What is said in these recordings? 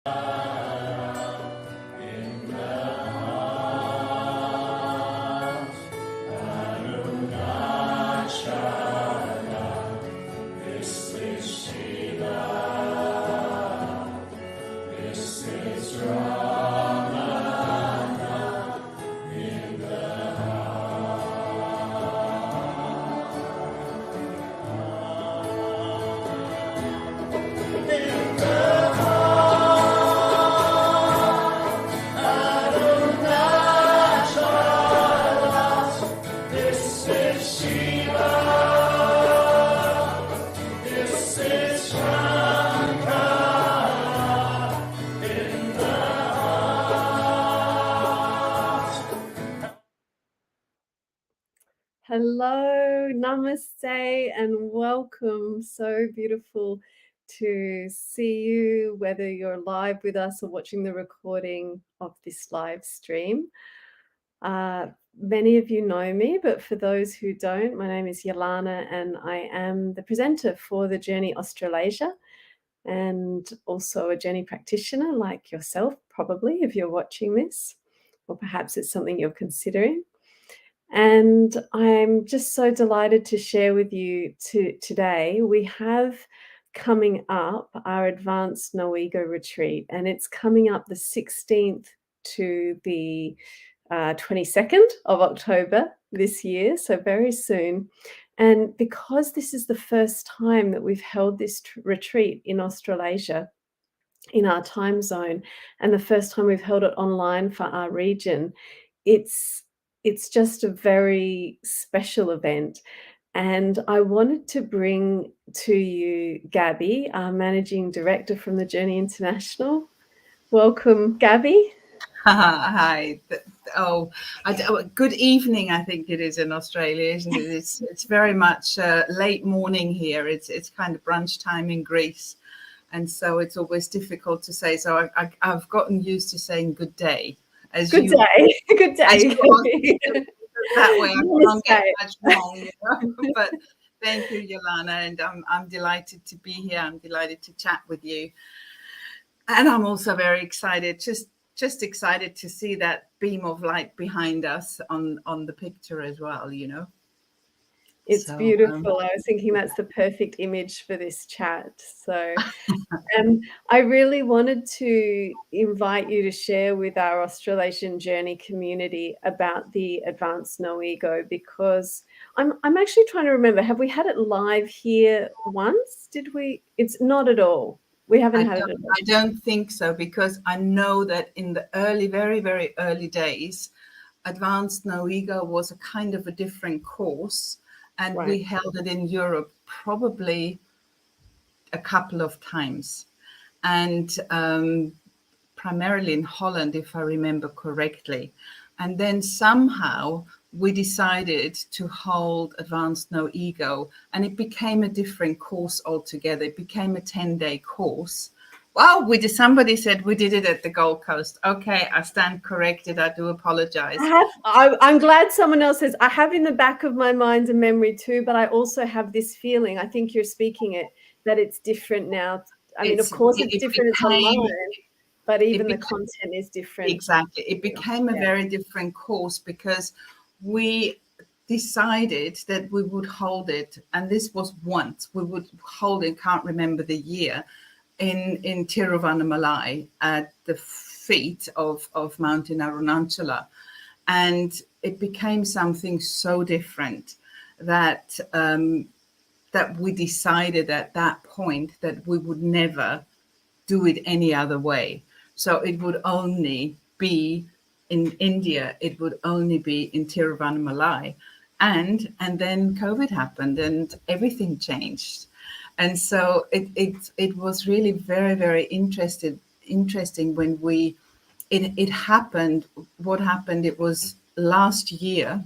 Hello, namaste, and welcome. So beautiful to see you, whether you're live with us or watching the recording of this live stream. Many of you know me, but for those who don't, my name is Yollana, and I am the presenter for the Journey Australasia, and also a journey practitioner like yourself, probably, if you're watching this, or perhaps it's something you're considering. And I'm just so delighted to share with you today. We have coming up our Advanced No Ego Retreat, and it's coming up the 16th to the 22nd of October this year, so very soon. And because this is the first time that we've held this retreat in Australasia, in our time zone, and the first time we've held it online for our region, it's just a very special event. And I wanted to bring to you Gaby, our Managing Director from the Journey International. Welcome, Gaby. Hi. Good evening. I think it is in Australia, isn't it? It's very much late morning here. It's kind of brunch time in Greece, and so it's always difficult to say. So I've gotten used to saying good day. Good day. That way I can't get much wrong, But thank you, Yollana, and I'm delighted to be here. I'm delighted to chat with you, and I'm also very excited. Just excited to see that beam of light behind us on the picture as well. It's beautiful. I was thinking that's the perfect image for this chat. So I really wanted to invite you to share with our Australasian Journey community about the Advanced No Ego, because I'm actually trying to remember, have we had it live here once? Did we? It's not at all. We haven't had it at all. I don't think so, because I know that in the very, very early days, Advanced No Ego was a kind of a different course. And right. We held it in Europe probably a couple of times, and primarily in Holland, if I remember correctly. And then somehow we decided to hold Advanced No Ego, and it became a different course altogether. It became a 10-day course. Wow, somebody said we did it at the Gold Coast. Okay, I stand corrected. I do apologize. I'm glad someone else says. I have in the back of my mind and memory too, but I also have this feeling, I think you're speaking it, that it's different now. I mean, of course it's different, it's online, but even the content is different. Exactly. It became a very different course because we decided that we would hold it, and this was once, we would hold it, can't remember the year, in Tiruvannamalai at the feet of Mountain Arunachala. And it became something so different that that we decided at that point that we would never do it any other way. So it would only be in India, it would only be in Tiruvannamalai. And then COVID happened and everything changed. And so it was really very, very interesting when it happened. What happened, it was last year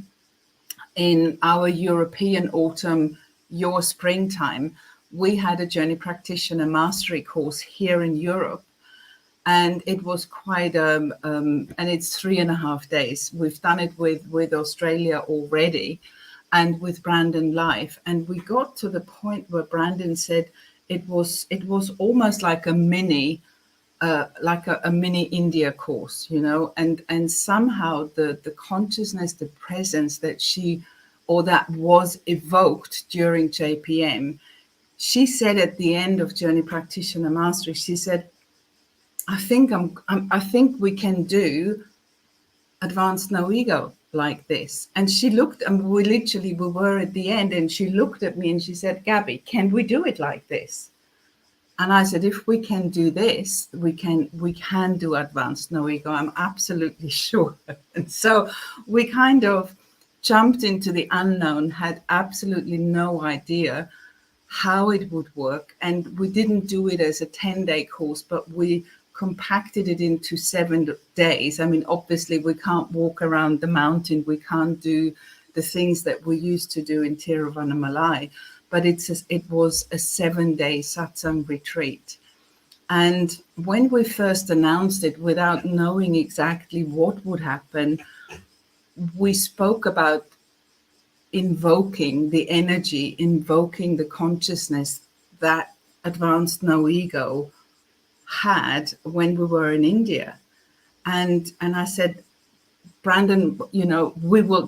in our European autumn, your springtime, we had a Journey Practitioner Mastery course here in Europe. And it was quite, and it's 3.5 days. We've done it with Australia already and with Brandon Life. And we got to the point where Brandon said it was almost like a mini like a mini India course, you know, and somehow the consciousness, the presence that that was evoked during JPM, she said at the end of Journey Practitioner Mastery, she said, I think we can do advanced no ego like this. And she looked, and we were at the end, and she looked at me and she said, Gaby, can we do it like this? And I said, if we can do this, we can do advanced no ego. I'm absolutely sure. And so we kind of jumped into the unknown, had absolutely no idea how it would work. And we didn't do it as a 10-day course, but we compacted it into 7 days. I mean, obviously, we can't walk around the mountain. We can't do the things that we used to do in Tiruvannamalai, but it was a 7-day satsang retreat. And when we first announced it, without knowing exactly what would happen, we spoke about invoking the energy, invoking the consciousness that advanced no ego had when we were in India. And I said, Brandon, you know,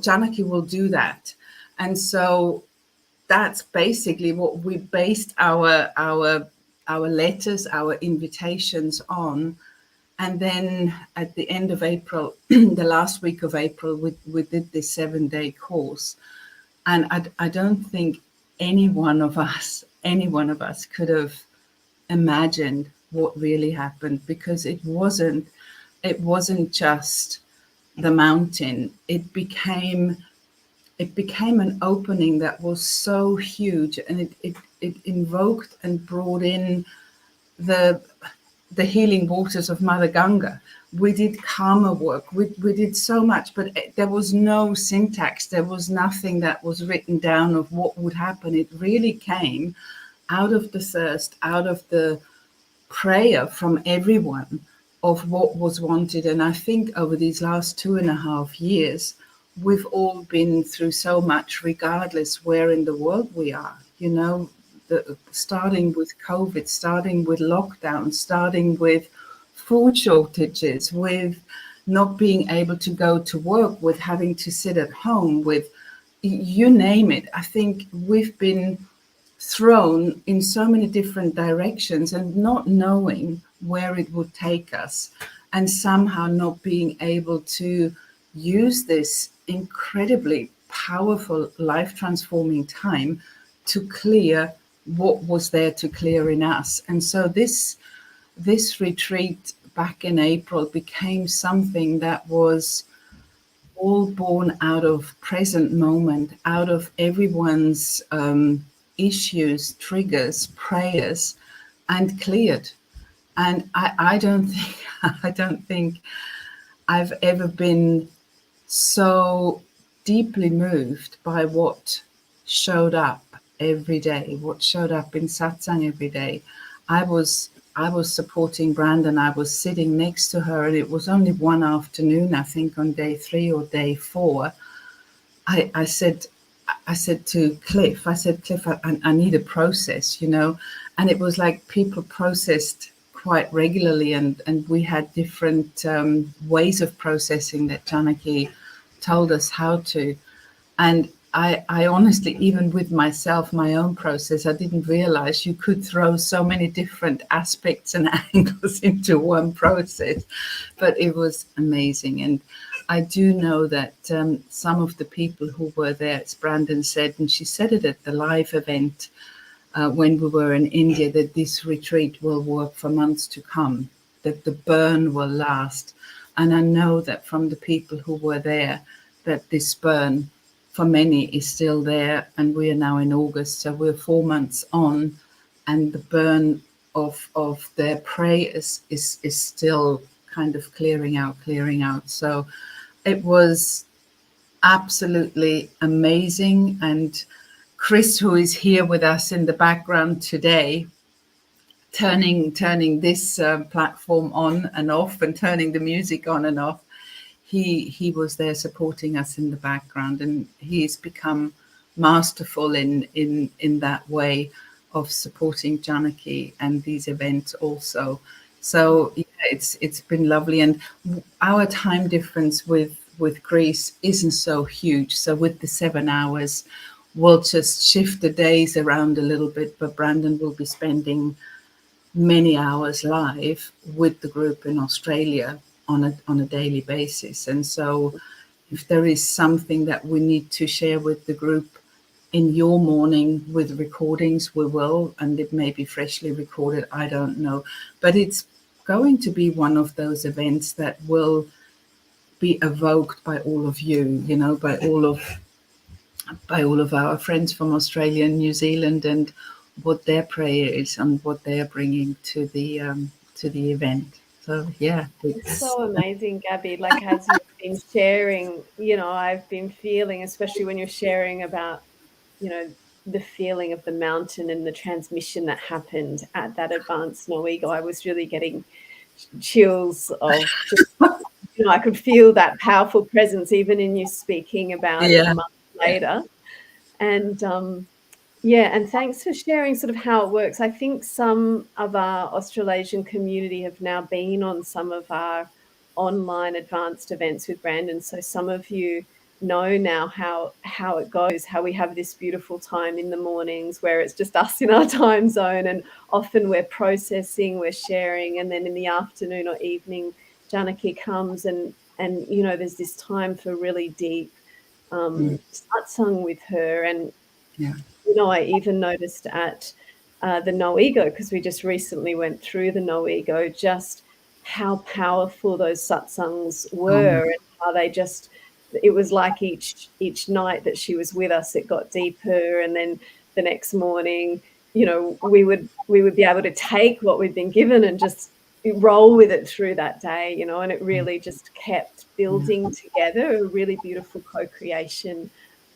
Janaki will do that. And so that's basically what we based our letters, our invitations on. And then at the end of April, the last week of April, we did this 7-day course. And I don't think any one of us could have imagined what really happened, because it wasn't just the mountain. It became an opening that was so huge, and it invoked and brought in the healing waters of Mother Ganga. We did karma work. We did so much, but there was no syntax. There was nothing that was written down of what would happen. It really came out of the thirst, out of the prayer from everyone of what was wanted. And I think over these last 2.5 years, we've all been through so much, regardless where in the world we are, you know, starting with COVID, starting with lockdown, starting with food shortages, with not being able to go to work, with having to sit at home, with you name it. I think we've been thrown in so many different directions and not knowing where it would take us, and somehow not being able to use this incredibly powerful, life transforming time to clear what was there to clear in us. And so this retreat back in April became something that was all born out of present moment, out of everyone's issues, triggers, prayers, and cleared. And I don't think I've ever been so deeply moved by what showed up every day, what showed up in satsang every day. I was supporting Brandon. I was sitting next to her, and it was only one afternoon, I think on day 3 or day 4. I said to Cliff, I need a process, you know. And it was like people processed quite regularly, and we had different ways of processing that Janaki told us how to. And I honestly, even with myself, my own process, I didn't realize you could throw so many different aspects and angles into one process, but it was amazing. And I do know that some of the people who were there, as Brandon said, and she said it at the live event when we were in India, that this retreat will work for months to come, that the burn will last. And I know that from the people who were there, that this burn for many is still there, and we are now in August, so we're 4 months on, and the burn of their prayers is still kind of clearing out. So it was absolutely amazing. And Chris, who is here with us in the background today, turning this platform on and off, and turning the music on and off, he was there supporting us in the background, and he's become masterful in that way of supporting Janaki and these events also. So yeah, it's been lovely, and our time difference with Greece isn't so huge. So with the 7 hours, we'll just shift the days around a little bit. But Brandon will be spending many hours live with the group in Australia on a daily basis. And so, if there is something that we need to share with the group in your morning with recordings, we will, and it may be freshly recorded, I don't know. But it's going to be one of those events that will be evoked by all of you, you know, by all of our friends from Australia and New Zealand, and what their prayer is and what they are bringing to the event. So yeah, It's it's so amazing, Gaby. Like, as you've been sharing, I've been feeling, especially when you're sharing about, you know, the feeling of the mountain and the transmission that happened at that advanced no ego. I was really getting chills of just, I could feel that powerful presence even in you speaking about it yeah, months yeah, later. And yeah, and thanks for sharing sort of how it works. I think some of our Australasian community have now been on some of our online advanced events with Brandon. So some of you know now how it goes, how we have this beautiful time in the mornings where it's just us in our time zone, and often we're processing, we're sharing, and then in the afternoon or evening, Janaki comes and there's this time for really deep mm, satsang with her. And yeah, I even noticed at the No Ego, because we just recently went through the No Ego, just how powerful those satsangs were, um, and how they just, it was like each night that she was with us, it got deeper, and then the next morning, we would be able to take what we'd been given and just roll with it through that day, and it really just kept yeah, building together a really beautiful co-creation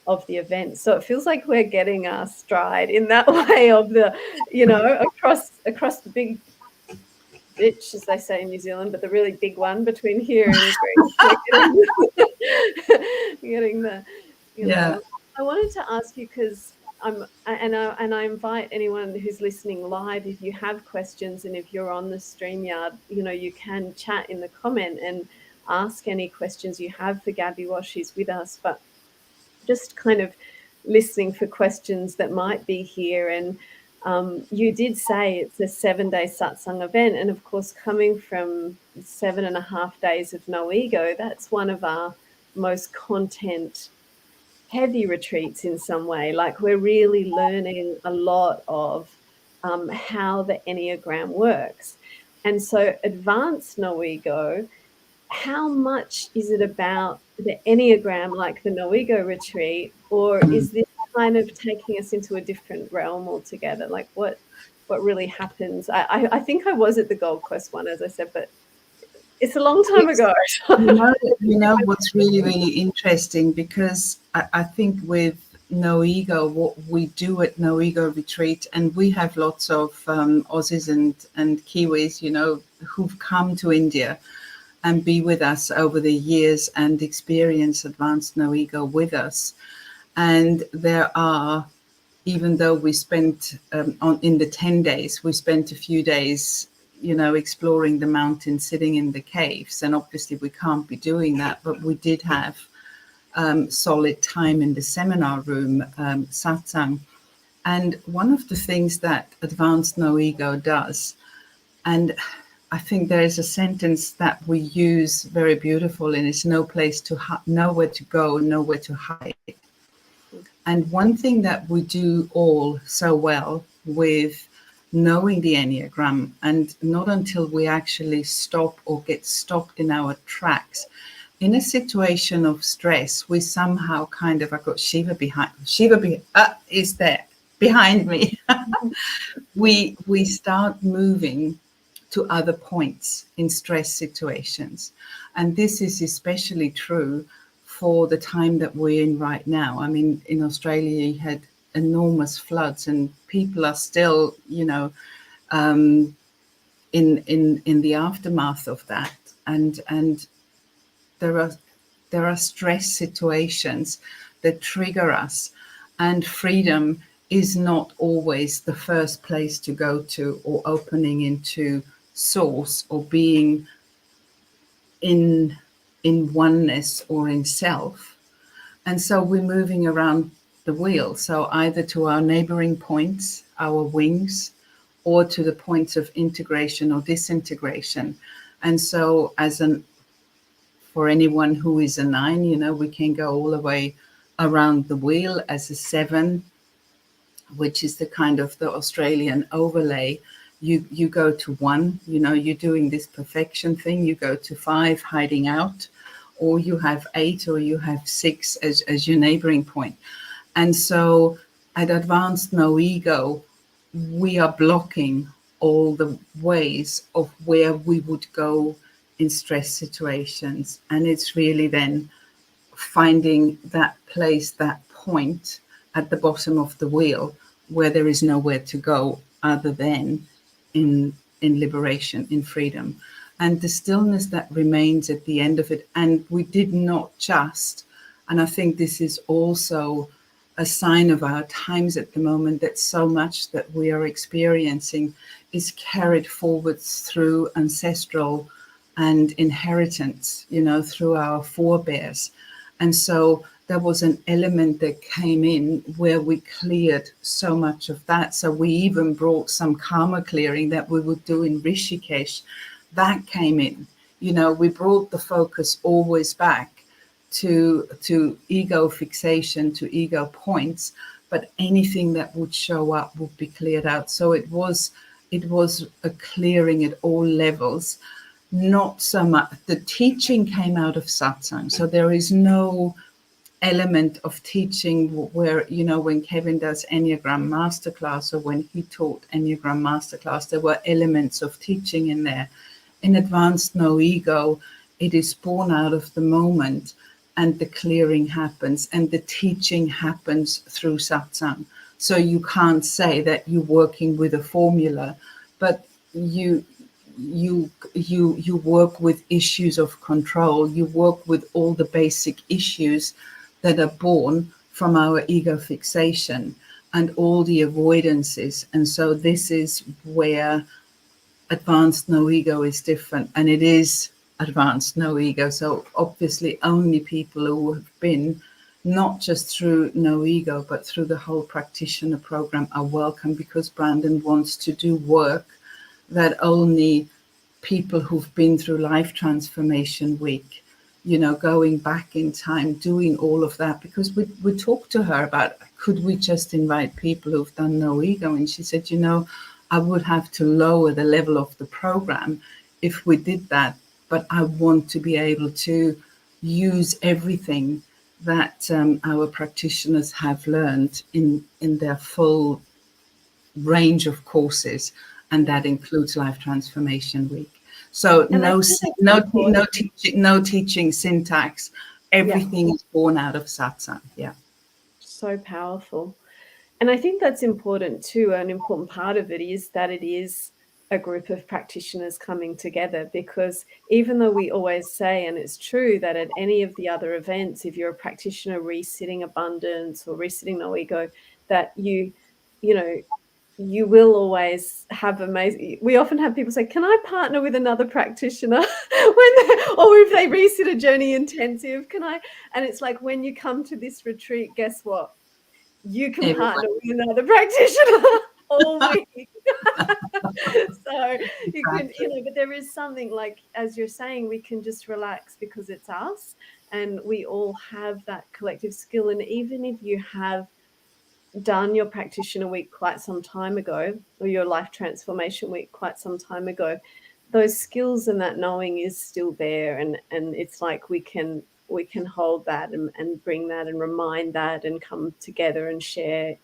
of the event. So it feels like we're getting our stride in that way of the, across the big ditch, as they say in New Zealand, but the really big one between here and Greece. We're getting, getting the, you yeah. know. I wanted to ask you, because I invite anyone who's listening live, if you have questions and if you're on the StreamYard, you can chat in the comment and ask any questions you have for Gaby while she's with us. But just kind of listening for questions that might be here. And you did say it's a 7-day satsang event. And of course, coming from 7.5 days of no ego, that's one of our most content heavy retreats in some way. Like, we're really learning a lot of how the Enneagram works. And so advanced no ego, how much is it about the Enneagram, like the No Ego retreat, or Mm. is this kind of taking us into a different realm altogether? Like, what really happens? I think I was at the Gold Coast one, as I said, but it's a long time It's, ago. you know what's really, really interesting, because I think with No Ego, what we do at No Ego Retreat, and we have lots of Aussies and Kiwis, who've come to India and be with us over the years and experience advanced No Ego with us. And there are, even though we spent in the 10 days, we spent a few days, exploring the mountains, sitting in the caves. And obviously we can't be doing that, but we did have solid time in the seminar room, satsang. And one of the things that advanced no ego does, and I think there is a sentence that we use very beautiful, and it's no place to nowhere to go, nowhere to hide. And one thing that we do all so well with knowing the Enneagram, and not until we actually stop or get stopped in our tracks, in a situation of stress, we somehow kind of, I've got Shiva behind, is there behind me. we start moving to other points in stress situations. And this is especially true for the time that we're in right now. I mean, in Australia, you had enormous floods, and people are still, in the aftermath of that. And there are stress situations that trigger us, and freedom is not always the first place to go to, or opening into source or being in oneness or in self. And so we're moving around the wheel. So either to our neighboring points, our wings, or to the points of integration or disintegration. And so for anyone who is a 9, we can go all the way around the wheel as a 7, which is the kind of the Australian overlay. You go to 1, you're doing this perfection thing. You go to 5, hiding out, or you have 8, or you have 6 as your neighboring point. And so at advanced no ego, we are blocking all the ways of where we would go in stress situations. And it's really then finding that place, that point at the bottom of the wheel where there is nowhere to go other than in liberation, in freedom. And the stillness that remains at the end of it. And we did not just, and I think this is also a sign of our times at the moment, that so much that we are experiencing is carried forwards through ancestral and inheritance, through our forebears. And so there was an element that came in where we cleared so much of that. So we even brought some karma clearing that we would do in Rishikesh. That came in. We brought the focus always back to ego fixation, to ego points, but anything that would show up would be cleared out. So it was a clearing at all levels. Not so much. The teaching came out of satsang. So there is no element of teaching where, when Kevin does Enneagram Masterclass or when he taught Enneagram Masterclass, there were elements of teaching in there. In advanced no ego, it is born out of the moment, and the clearing happens and the teaching happens through satsang. So you can't say that you're working with a formula, but you work with issues of control. You work with all the basic issues that are born from our ego fixation and all the avoidances. And so this is where advanced no ego is different, and it is advanced no ego. So obviously only people who have been not just through no ego but through the whole practitioner program are welcome, because Brandon wants to do work that only people who've been through Life Transformation Week, going back in time, doing all of that. Because we talked to her about, could we just invite people who've done no ego? And she said, I would have to lower the level of the program if we did that, but I want to be able to use everything that our practitioners have learned in their full range of courses, and that includes Life Transformation Week. So no teaching syntax. Everything is born out of satsang. Yeah. So powerful. And I think that's important too. An important part of it is that it is a group of practitioners coming together, because even though we always say, and it's true, that at any of the other events, if you're a practitioner resitting abundance or resitting no ego, that you will always have amazing. We often have people say, "Can I partner with another practitioner?" or if they resit a journey intensive, can I? And it's like, when you come to this retreat, guess what? You can partner with another practitioner all week. So you can, but there is something, like, as you're saying, we can just relax because it's us and we all have that collective skill. And even if you have done your practitioner week quite some time ago, or your life transformation week quite some time ago, those skills and that knowing is still there. And it's like we can hold that and bring that and remind that and come together and share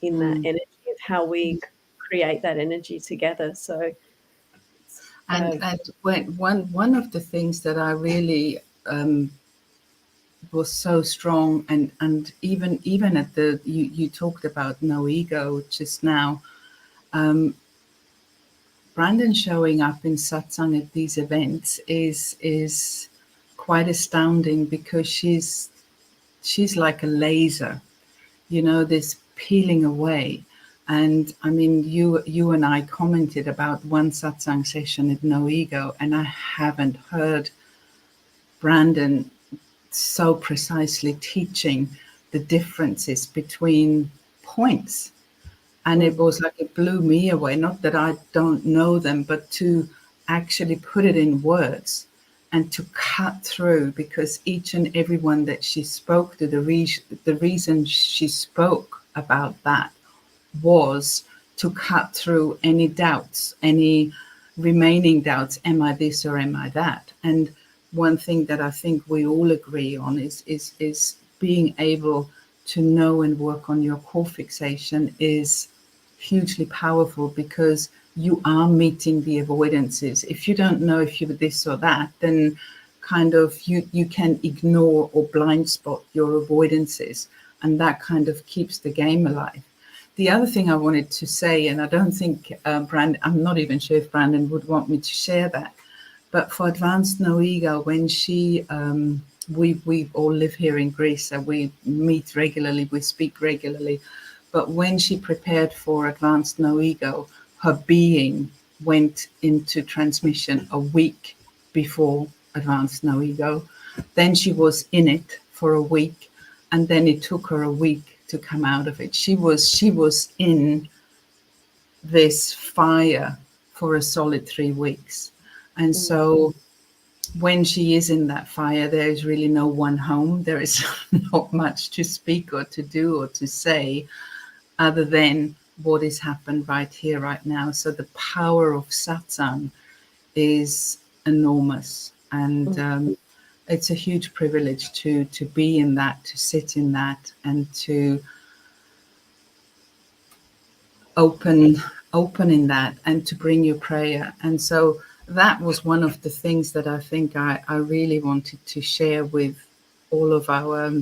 in that energy of how we create that energy together. So and one of the things that I really was so strong, and even at the you talked about no ego just now. Brandon showing up in satsang at these events is quite astounding, because she's like a laser, this peeling away. And I mean, you and I commented about one satsang session at No Ego, and I haven't heard Brandon so precisely teaching the differences between points. And it was like it blew me away. Not that I don't know them, but to actually put it in words and to cut through, because each and every one that she spoke to, the reason she spoke about that was to cut through any doubts, any remaining doubts. Am I this or am I that? And one thing that I think we all agree on is being able to know and work on your core fixation is hugely powerful, because you are meeting the avoidances. If you don't know if you're this or that, then kind of you can ignore or blind spot your avoidances, and that kind of keeps the game alive. The other thing I wanted to say, and I don't think Brandon, I'm not even sure if Brandon would want me to share that, but for Advanced No Ego, when she, we all live here in Greece, so we meet regularly, we speak regularly. But when she prepared for Advanced No Ego, her being went into transmission a week before Advanced No Ego. Then she was in it for a week, and then it took her a week to come out of it. She was in this fire for a solid 3 weeks. And so when she is in that fire, there is really no one home. There is not much to speak or to do or to say other than what has happened right here, right now. So the power of satsang is enormous. And it's a huge privilege to be in that, to sit in that, and to open in that, and to bring your prayer. And so that was one of the things that I think I really wanted to share with all of our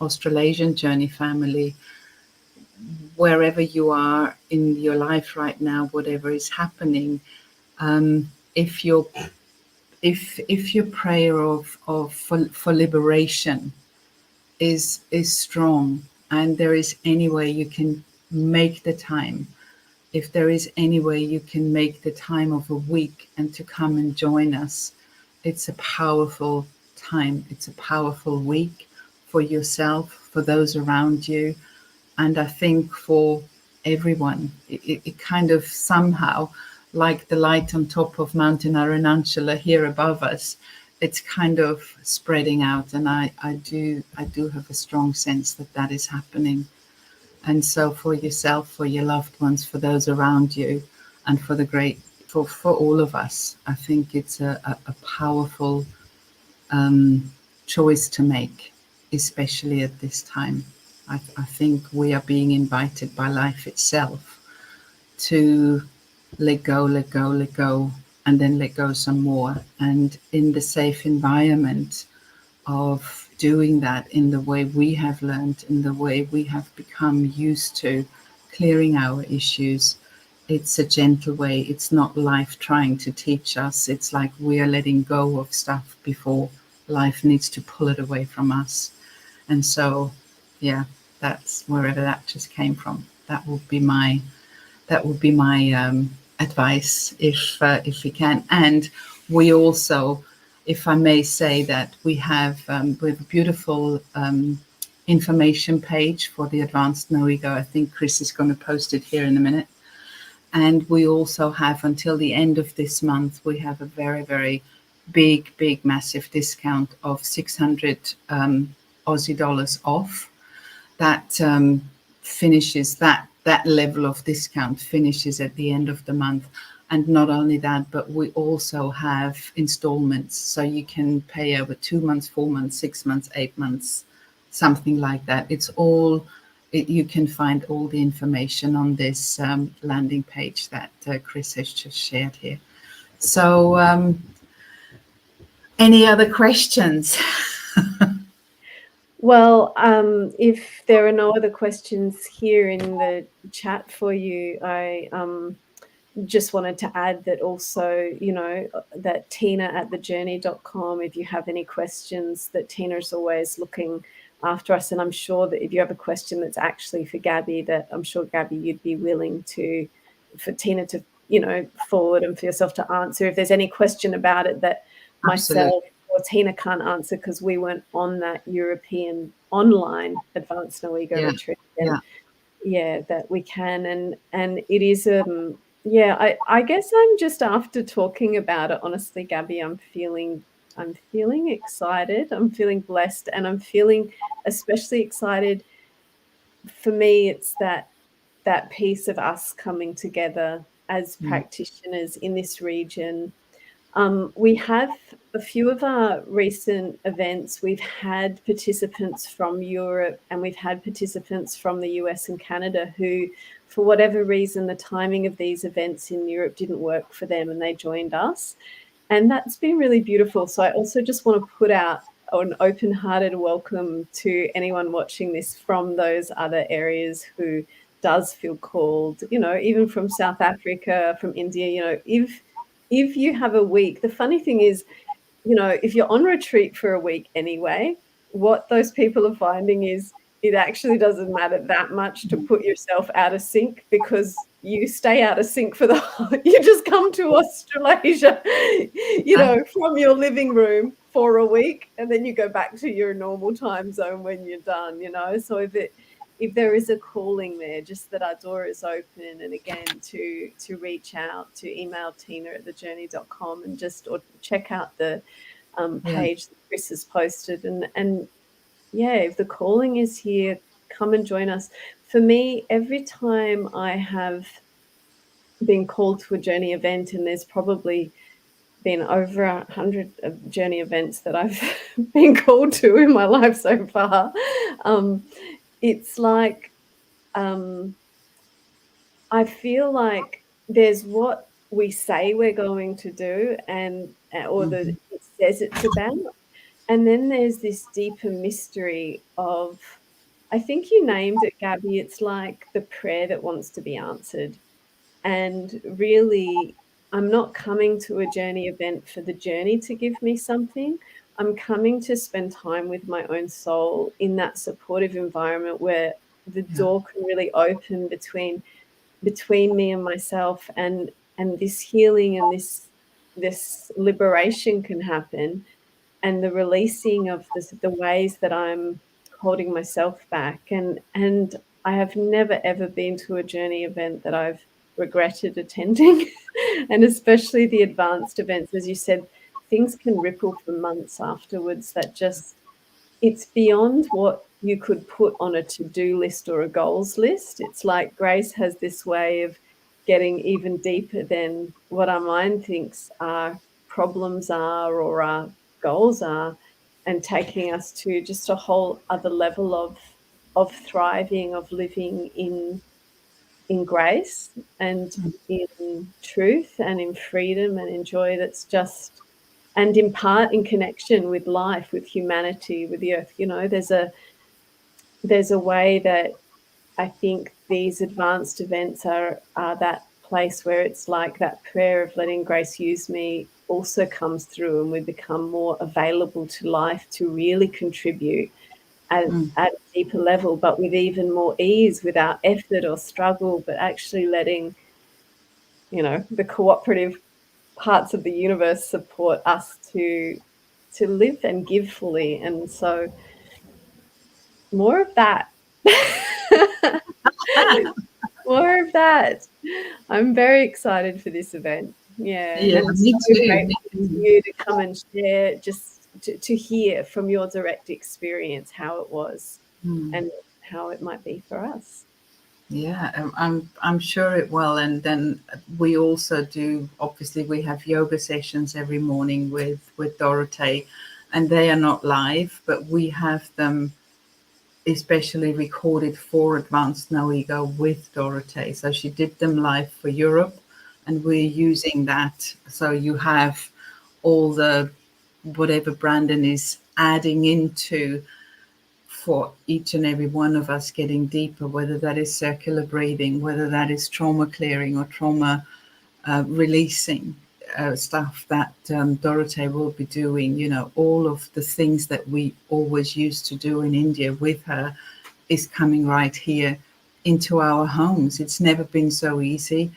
Australasian Journey family. Wherever you are in your life right now, whatever is happening, if your prayer for liberation is strong, and there is any way you can make the time, if there is any way you can make the time of a week and to come and join us, it's a powerful time. It's a powerful week for yourself, for those around you, and I think for everyone. It kind of somehow, like the light on top of Mountain Arunachala here above us, it's kind of spreading out, and I do have a strong sense that that is happening. And so for yourself, for your loved ones, for those around you, and for for all of us, I think it's a powerful choice to make, especially at this time. I think we are being invited by life itself to let go, let go, let go, and then let go some more. And in the safe environment of doing that, in the way we have learned, in the way we have become used to clearing our issues, it's a gentle way. It's not life trying to teach us. It's like we are letting go of stuff before life needs to pull it away from us. And so, yeah, that's wherever that just came from. That would be my advice, if we can. And we also, if I may say, that we have a beautiful information page for the Advanced No Ego. I think Chris is going to post it here in a minute. And we also have, until the end of this month, we have a very, very big, massive discount of 600 Aussie dollars off. That finishes, that level of discount finishes at the end of the month. And not only that, but we also have installments. So you can pay over 2 months, 4 months, 6 months, 8 months, something like that. It's all, you can find all the information on this landing page that Chris has just shared here. So any other questions? Well, if there are no other questions here in the chat for you, I just wanted to add that also, that Tina at thejourney.com, if you have any questions, that Tina is always looking after us. And I'm sure that if you have a question that's actually for Gaby, that I'm sure, Gaby, you'd be willing for Tina to, forward and for yourself to answer. If there's any question about it that Absolutely. myself or Tina can't answer because we weren't on that European online advanced no ego Yeah. retreat, Yeah. then that we can. And it is I guess I'm just, after talking about it, honestly, Gaby, I'm feeling excited, I'm feeling blessed, and I'm feeling especially excited. For me, it's that piece of us coming together as Mm. practitioners in this region. We have a few of our recent events, we've had participants from Europe and we've had participants from the US and Canada who, for whatever reason, the timing of these events in Europe didn't work for them and they joined us. And that's been really beautiful. So I also just want to put out an open-hearted welcome to anyone watching this from those other areas who does feel called, even from South Africa, from India, if you have a week. The funny thing is, if you're on retreat for a week anyway, what those people are finding is it actually doesn't matter that much to put yourself out of sync, because you stay out of sync for you just come to Australasia, from your living room for a week, and then you go back to your normal time zone when you're done, So if there is a calling there, just that our door is open, and again, to reach out, to email tina@thejourney.com and or check out the page that Chris has posted. And yeah, if the calling is here, come and join us. For me, every time I have been called to a Journey event, and there's probably been over 100 Journey events that I've been called to in my life so far, it's like, I feel like there's what we say we're going to do, or that Mhm. it says it's about, and then there's this deeper mystery of, I think you named it, Gaby, it's like the prayer that wants to be answered. And really, I'm not coming to a Journey event for the journey to give me something. I'm coming to spend time with my own soul in that supportive environment where the Yeah. door can really open between me and myself, and this healing and this liberation can happen, and the releasing of the ways that I'm holding myself back. And I have never ever been to a Journey event that I've regretted attending. And especially the advanced events, as you said, things can ripple for months afterwards, that just, it's beyond what you could put on a to-do list or a goals list. It's like Grace has this way of getting even deeper than what our mind thinks our problems are or our goals are, and taking us to just a whole other level of thriving, of living in grace and in truth and in freedom and in joy, that's just, and in part in connection with life, with humanity, with the earth. There's a way that I think these advanced events are that place where it's like that prayer of letting grace use me also comes through, and we become more available to life to really contribute Mm. at a deeper level, but with even more ease, without effort or struggle, but actually letting, the cooperative parts of the universe support us to live and give fully. And so more of that. More of that. I'm very excited for this event. Yeah, Yeah, and so me too. Me grateful to too. you to come and share, just to hear from your direct experience how it was Mm. and how it might be for us. Yeah, I'm sure it will. And then we also do. Obviously, we have yoga sessions every morning with Dorothy, and they are not live, but we have them especially recorded for Advanced No Ego with Dorothy. So she did them live for Europe, and we're using that. So you have all the whatever Brandon is adding into for each and every one of us getting deeper, whether that is circular breathing, whether that is trauma clearing or trauma releasing. stuff that Dorothea will be doing, you know, all of the things that we always used to do in India with her is coming right here into our homes. It's never been so easy,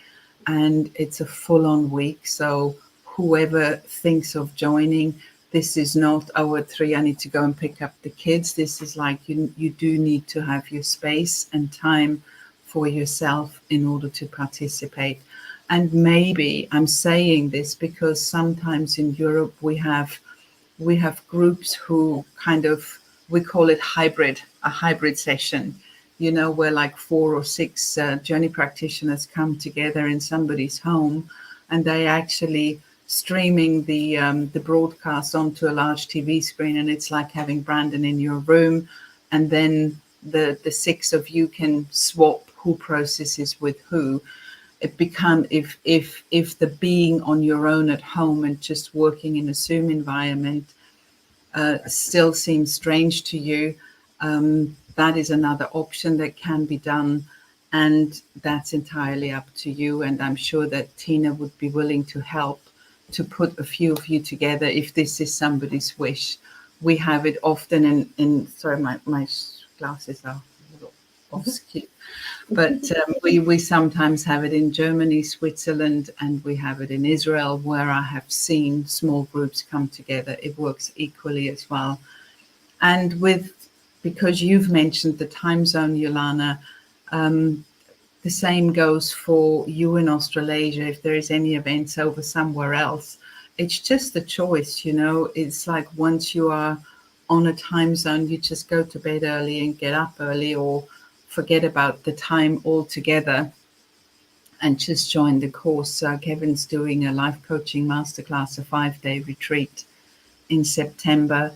and it's a full-on week. So whoever thinks of joining, this is not, oh, at 3 I need to go and pick up the kids. This is like you do need to have your space and time for yourself in order to participate. And maybe I'm saying this because sometimes in Europe we have groups who kind of, we call it a hybrid session, you know, where like 4 or 6 journey practitioners come together in somebody's home, and they actually streaming the broadcast onto a large TV screen, and it's like having Brandon in your room, and then the 6 of you can swap who processes with who. It become, if the being on your own at home and just working in a Zoom environment still seems strange to you, that is another option that can be done, and that's entirely up to you. And I'm sure that Tina would be willing to help to put a few of you together if this is somebody's wish. We have it often in sorry, my glasses are a little off skew. But we sometimes have it in Germany, Switzerland, and we have it in Israel, where I have seen small groups come together. It works equally as well. And because you've mentioned the time zone, Yollana, the same goes for you in Australasia. If there is any events over somewhere else, it's just a choice, you know. It's like once you are on a time zone, you just go to bed early and get up early, or forget about the time altogether and just join the course. Kevin's doing a life coaching masterclass, a 5-day retreat in September.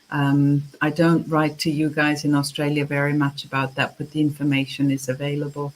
I don't write to you guys in Australia very much about that, but the information is available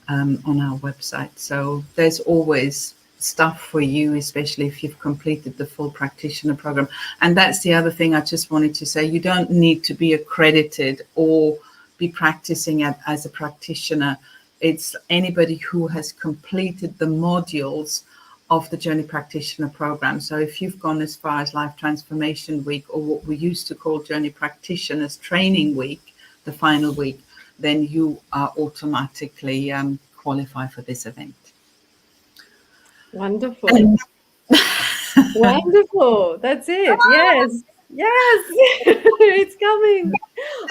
on our website. So there's always stuff for you, especially if you've completed the full practitioner program. And that's the other thing I just wanted to say. You don't need to be accredited or be practicing as a practitioner. It's anybody who has completed the modules of the Journey Practitioner program. So if you've gone as far as Life Transformation Week, or what we used to call Journey Practitioners Training Week, the final week, then you are automatically qualify for this event. Wonderful. Wonderful. That's it. Yes. Yes. It's coming.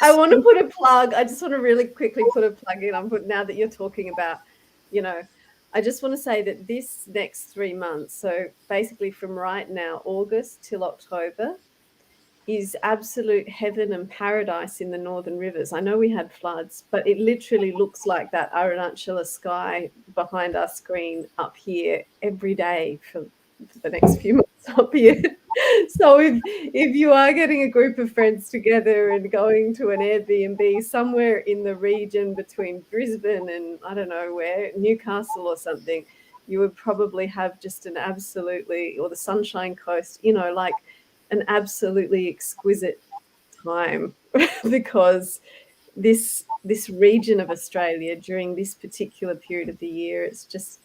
I want to put a plug. I just want to really quickly put a plug in. Now that you're talking about, you know, I just want to say that this next 3 months, so basically from right now, August till October, is absolute heaven and paradise in the Northern Rivers. I know we had floods, but it literally looks like that Arunachala sky behind our screen up here every day for the next few months up here. So if you are getting a group of friends together and going to an Airbnb somewhere in the region between Brisbane and I don't know where, Newcastle or something, you would probably have just an absolutely, or the Sunshine Coast, you know, like an absolutely exquisite time because this region of Australia during this particular period of the year, it's just,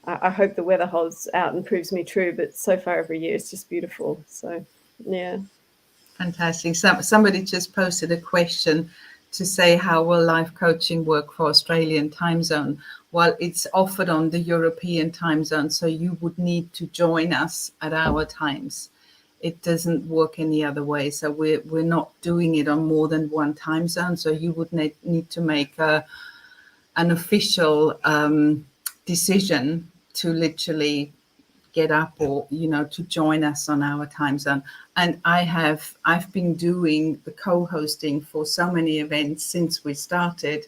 I hope the weather holds out and proves me true, but so far every year it's just beautiful. So yeah. Fantastic. Somebody just posted a question to say, how will life coaching work for Australian time zone? Well, it's offered on the European time zone, so you would need to join us at our times. It doesn't work any other way. So we're not doing it on more than one time zone. So you would need to make an official decision to literally get up, or, you know, to join us on our time zone. And I've been doing the co-hosting for so many events since we started,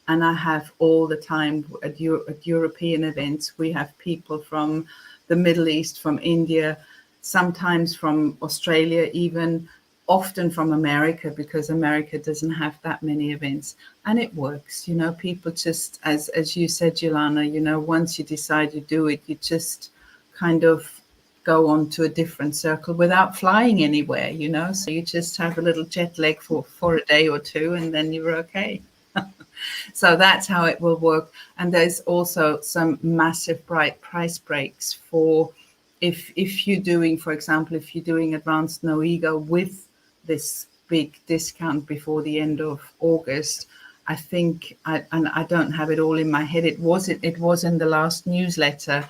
and I have all the time at European events. We have people from the Middle East, from India, sometimes from Australia, even often from America, because America doesn't have that many events. And it works, you know. People just, as you said, Yollana, you know, once you decide to do it, you just kind of go on to a different circle without flying anywhere, you know. So you just have a little jet lag for a day or two, and then you're okay. So that's how it will work. And there's also some massive bright price breaks for if you're doing, for example, if you're doing advanced no ego with this big discount before the end of August, I think, and I don't have it all in my head, it was in the last newsletter,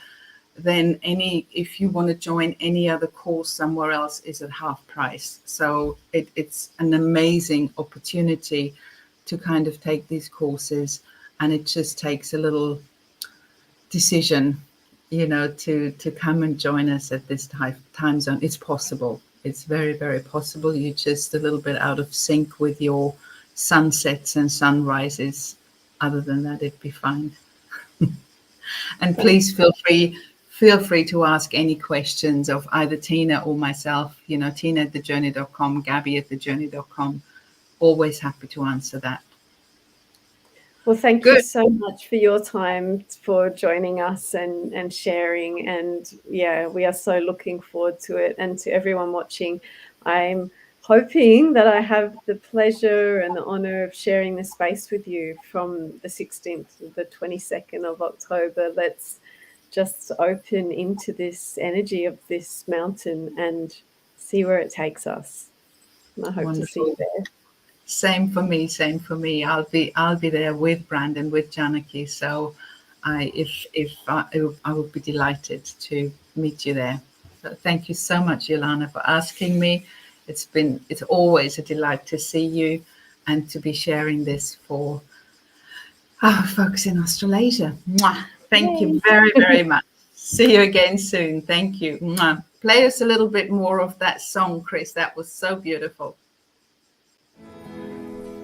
then if you want to join any other course somewhere else is at half price. So it's an amazing opportunity to kind of take these courses, and it just takes a little decision, to come and join us at this time zone. It's possible. It's very, very possible. You're just a little bit out of sync with your sunsets and sunrises. Other than that, it'd be fine. And please feel free to ask any questions of either Tina or myself, Tina at thejourney.com, Gaby at thejourney.com. Always happy to answer that. Well, thank you so much for your time, for joining us and sharing. And yeah, we are so looking forward to it. And to everyone watching, I'm hoping that I have the pleasure and the honor of sharing the space with you from the 16th to the 22nd of October. Let's just open into this energy of this mountain and see where it takes us. And I hope to see you there. Same for me. I'll be there with Brandon, with Janaki. So I would be delighted to meet you there. So thank you so much, Yollana, for asking me. It's always a delight to see you and to be sharing this for our folks in Australasia. Mwah. Thank you very, very much. See you again soon. Thank you. Mwah. Play us a little bit more of that song, Chris. That was so beautiful.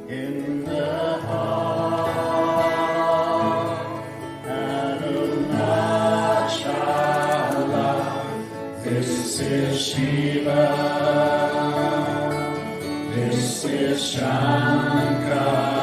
In the heart, Arunachala, this is Shiva, this is Shankar.